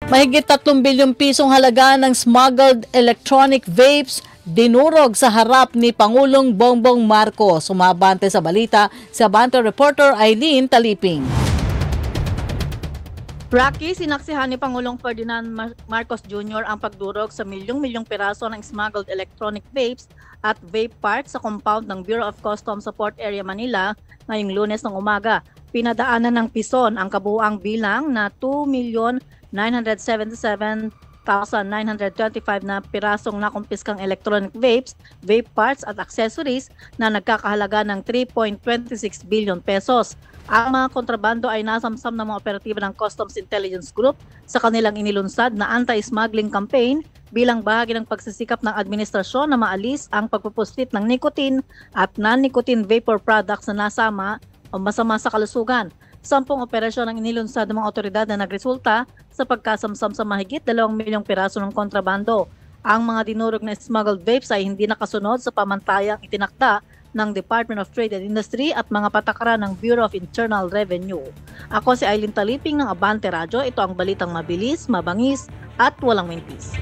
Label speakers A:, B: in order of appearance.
A: Mahigit 3 bilyong pisong halaga ng smuggled electronic vapes dinurog sa harap ni Pangulong Bongbong Marcos. Sumabante sa balita si Abante reporter Eileen Taliping.
B: Rocky, sinaksihan ni Pangulong Ferdinand Marcos Jr. ang pagdurog sa milyong-milyong piraso ng smuggled electronic vapes at vape parts sa compound ng Bureau of Customs sa Port Area Manila ngayong Lunes ng umaga. Pinadaanan ng pison ang kabuuang bilang na 2,977,925 na pirasong nakumpiskang electronic vapes, vape parts at accessories na nagkakahalaga ng 3.26 billion pesos. Ang mga kontrabando ay nasamsam ng mga operatiba ng Customs Intelligence Group sa kanilang inilunsad na anti-smuggling campaign bilang bahagi ng pagsisikap ng administrasyon na maalis ang pagpupuslit ng nicotine at non-nicotine vapor products na nasama o masama sa kalusugan. 10 operasyon ang inilunsad ng mga otoridad na nagresulta sa pagkasamsam sa mahigit 2 milyong piraso ng kontrabando. Ang mga dinurog na smuggled vapes ay hindi nakasunod sa pamantayang itinakda ng Department of Trade and Industry at mga patakaran ng Bureau of Internal Revenue. Ako si Eileen Taliping ng Abante Radio. Ito ang balitang mabilis, mabangis at walang mintis.